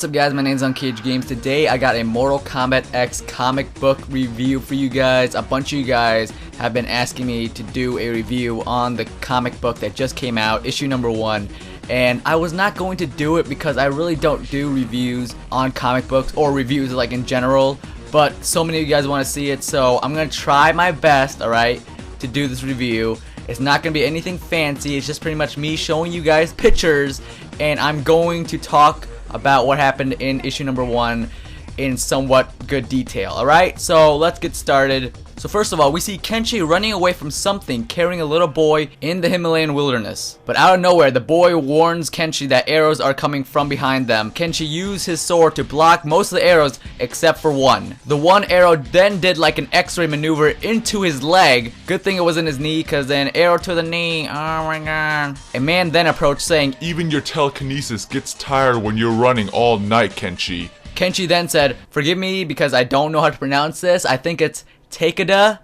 What's up guys, my name is unCAGEDgamez. Today I got a Mortal Kombat X comic book review for you guys. A bunch of you guys have been asking me to do a review on the comic book that just came out, issue number 1. And I was not going to do it because I really don't do reviews on comic books or reviews like in general. But so many of you guys want to see it, so I'm going to try my best, alright, to do this review. It's not going to be anything fancy, it's just pretty much me showing you guys pictures, and I'm going to talk about what happened in issue number 1 in somewhat good detail. Alright, so let's get started. So first of all, we see Kenshi running away from something carrying a little boy in the Himalayan wilderness. But out of nowhere, the boy warns Kenshi that arrows are coming from behind them. Kenshi used his sword to block most of the arrows except for one. The one arrow then did like an x-ray maneuver into his leg. Good thing it wasn't his knee, because then arrow to the knee. Oh my god. A man then approached saying, "Even your telekinesis gets tired when you're running all night, Kenshi." Kenshi then said, "Forgive me because I don't know how to pronounce this. I think it's take-eda,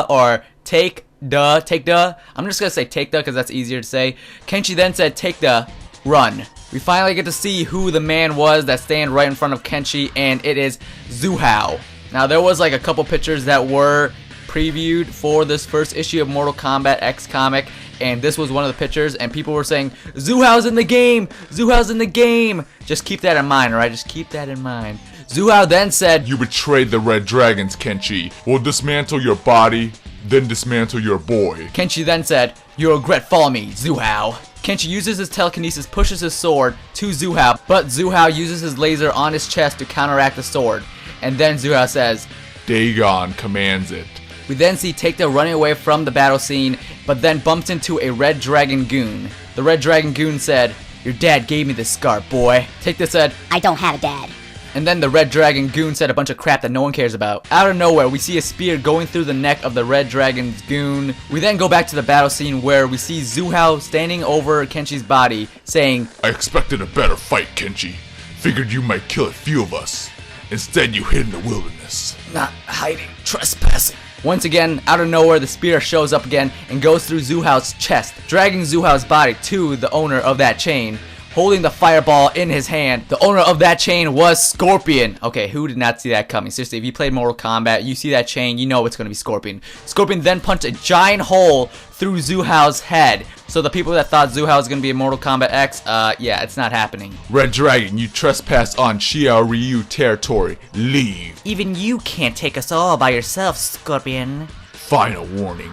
or take-da. I'm just gonna say take-da because that's easier to say." Kenshi then said, "Take-da, run." We finally get to see who the man was that stand right in front of Kenshi, and it is Zuhao. Now there was like a couple pictures that were previewed for this first issue of Mortal Kombat X Comic, and this was one of the pictures, and people were saying, "Zuhao's in the game! Zuhao's in the game!" Just keep that in mind, alright? Just keep that in mind. Zuhao then said, "You betrayed the Red Dragons, Kenshi. We'll dismantle your body, then dismantle your boy." Kenshi then said, "You'll regret following me, Zuhao." Kenshi uses his telekinesis, pushes his sword to Zuhao, but Zuhao uses his laser on his chest to counteract the sword. And then Zuhao says, Dagon commands it. We then see Take-Da running away from the battle scene, but then bumps into a Red Dragon goon. The Red Dragon goon said, "Your dad gave me this scar, boy." Take-Da said, "I don't have a dad." And then the Red Dragon goon said a bunch of crap that no one cares about. Out of nowhere, we see a spear going through the neck of the Red Dragon's goon. We then go back to the battle scene where we see Zuhao standing over Kenshi's body, saying, "I expected a better fight, Kenshi. Figured you might kill a few of us. Instead, you hid in the wilderness." "Not hiding, trespassing." Once again, out of nowhere, the spear shows up again and goes through Zuhao's chest, dragging Zuhao's body to the owner of that chain, holding the fireball in his hand. The owner of that chain was Scorpion. Okay, who did not see that coming? Seriously, if you played Mortal Kombat, you see that chain, you know it's going to be Scorpion. Scorpion then punched a giant hole through Zuhao's head. So the people that thought Zuhao was going to be in Mortal Kombat X, yeah, it's not happening. "Red Dragon, you trespass on Xiao Ryu territory. Leave." "Even you can't take us all by yourself, Scorpion." "Final warning.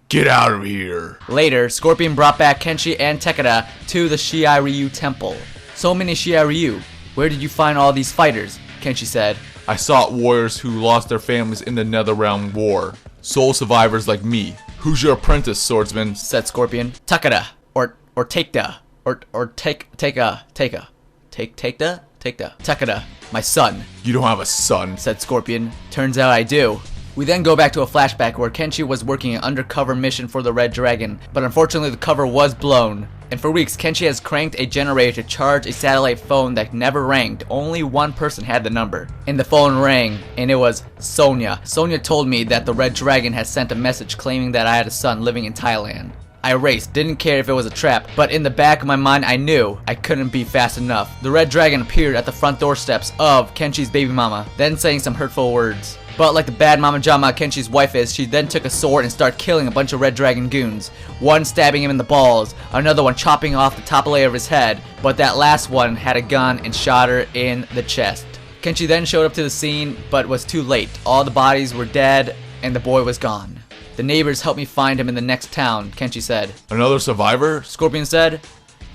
Get out of here." Later, Scorpion brought back Kenshi and Take-Da to the Shiai Ryu temple. "So many Shiai Ryu. Where did you find all these fighters?" Kenshi said. "I sought warriors who lost their families in the Netherrealm War. Soul survivors like me. Who's your apprentice, swordsman?" said Scorpion. "Take-Da, or Take-Da, or Take-Da, Take-Da, my son." "You don't have a son," said Scorpion. "Turns out I do." We then go back to a flashback where Kenshi was working an undercover mission for the Red Dragon, but unfortunately the cover was blown. And for weeks, Kenshi has cranked a generator to charge a satellite phone that never rang. Only one person had the number. And the phone rang, and it was Sonya. Sonya told me that the Red Dragon had sent a message claiming that I had a son living in Thailand. I raced, didn't care if it was a trap, but in the back of my mind I knew I couldn't be fast enough. The Red Dragon appeared at the front doorsteps of Kenshi's baby mama, then saying some hurtful words. But like the bad Mama Jama Kenshi's wife is, she then took a sword and started killing a bunch of Red Dragon goons. One stabbing him in the balls, another one chopping off the top layer of his head, but that last one had a gun and shot her in the chest. Kenshi then showed up to the scene, but was too late. All the bodies were dead, and the boy was gone. "The neighbors helped me find him in the next town," Kenshi said. "Another survivor?" Scorpion said.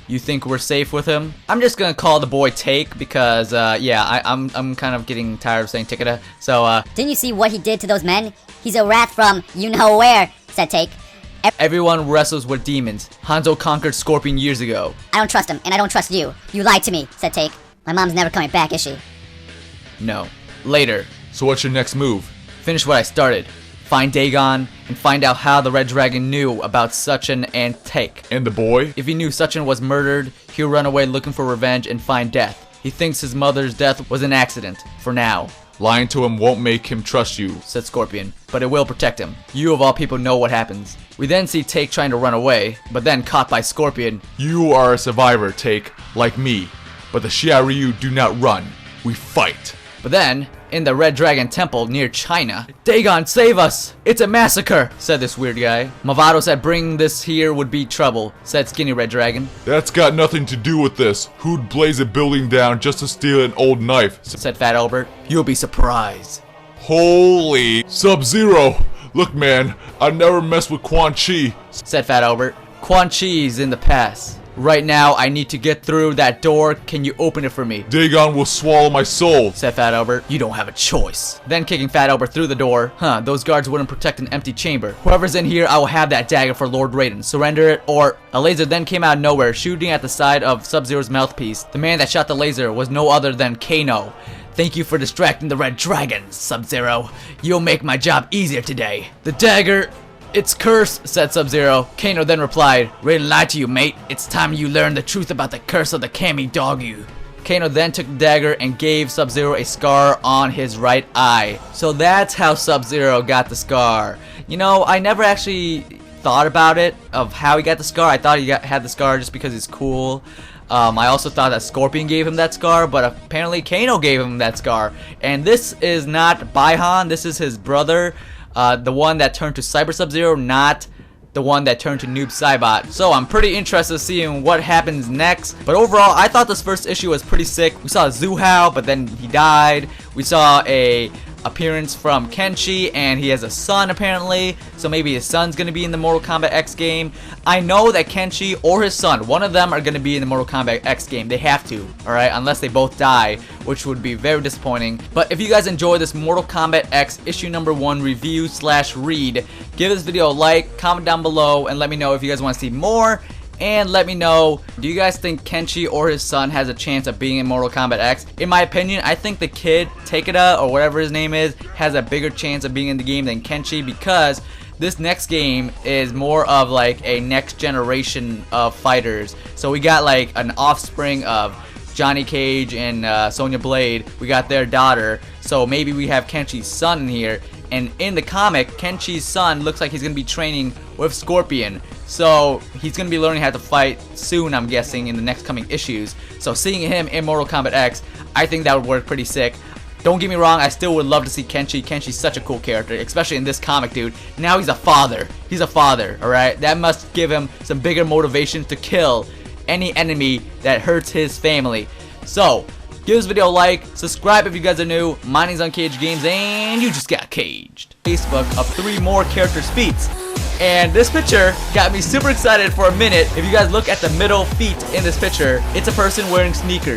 "You think we're safe with him?" I'm just gonna call the boy Take because, yeah, I'm kind of getting tired of saying Take-Da. So, "Didn't you see what he did to those men? He's a wrath from you-know-where," said Take. "Everyone wrestles with demons. Hanzo conquered Scorpion years ago." "I don't trust him, and I don't trust you. You lied to me," said Take. "My mom's never coming back, is she?" "No." Later. "So what's your next move?" "Finish what I started. Find Dagon, and find out how the Red Dragon knew about Suchin and Take. "And the boy?" If he knew Suchin was murdered, he'll run away looking for revenge and find death. He thinks his mother's death was an accident, for now." "Lying to him won't make him trust you," said Scorpion, "but it will protect him. You of all people know what happens." We then see Take trying to run away, but then caught by Scorpion. "You are a survivor, Take, like me. but the Xiaoryu do not run. We fight. But then, in the Red Dragon Temple near China, Dagon, save us! It's a massacre, said this weird guy. Movado said bring this here would be trouble, said Skinny Red Dragon. That's got nothing to do with this. Who'd blaze a building down just to steal an old knife? Said Fat Albert. You'll be surprised. Holy Sub-Zero! Look man, I never mess with Quan Chi, said Fat Albert. Quan Chi's in the past. Right now, I need to get through that door. Can you open it for me? Dagon will swallow my soul, said Fat Albert. You don't have a choice. Then kicking Fat Albert through the door. Those guards wouldn't protect an empty chamber. Whoever's in here, I will have that dagger for Lord Raiden. Surrender it or... A laser then came out of nowhere, shooting at the side of Sub-Zero's mouthpiece. The man that shot the laser was no other than Kano. Thank you for distracting the Red Dragon, Sub-Zero. You'll make my job easier today. The dagger... It's cursed, said Sub-Zero. Kano then replied, Raiden lied to you, mate. It's time you learn the truth about the curse of the Kami Dogyu. Kano then took the dagger and gave Sub-Zero a scar on his right eye. So that's how Sub-Zero got the scar. You know, I never actually thought about it, of how he got the scar. I thought he had the scar just because he's cool. I also thought that Scorpion gave him that scar, but apparently Kano gave him that scar. And this is not Baihan, this is his brother. The one that turned to Cyber Sub-Zero, not the one that turned to Noob Saibot. So I'm pretty interested in seeing what happens next. But overall, I thought this first issue was pretty sick. We saw Zhu Hao, but then he died. We saw a appearance from Kenshi, and he has a son apparently, so maybe his son's gonna be in the Mortal Kombat X game. I know that Kenshi or his son, one of them are gonna be in the Mortal Kombat X game. They have to, alright, unless they both die, which would be very disappointing. But if you guys enjoyed this Mortal Kombat X issue number 1 review / read, give this video a like, comment down below, and let me know if you guys want to see more. And let me know, do you guys think Kenshi or his son has a chance of being in Mortal Kombat X? In my opinion, I think the kid, Takeda, or whatever his name is, has a bigger chance of being in the game than Kenshi, because this next game is more of like a next generation of fighters. So we got like an offspring of Johnny Cage and Sonya Blade. We got their daughter. So maybe we have Kenshi's son in here. And in the comic, Kenshi's son looks like he's going to be training with Scorpion. So he's going to be learning how to fight soon, I'm guessing, in the next coming issues. So seeing him in Mortal Kombat X, I think that would work pretty sick. Don't get me wrong, I still would love to see Kenshi. Kenshi's such a cool character, especially in this comic, dude. Now he's a father. He's a father, alright? That must give him some bigger motivation to kill any enemy that hurts his family. So, give this video a like, subscribe if you guys are new. My name's unCAGEDgamez, and you just got caged. Facebook of 3 more characters' feet. And this picture got me super excited for a minute. If you guys look at the middle feet in this picture, it's a person wearing sneakers.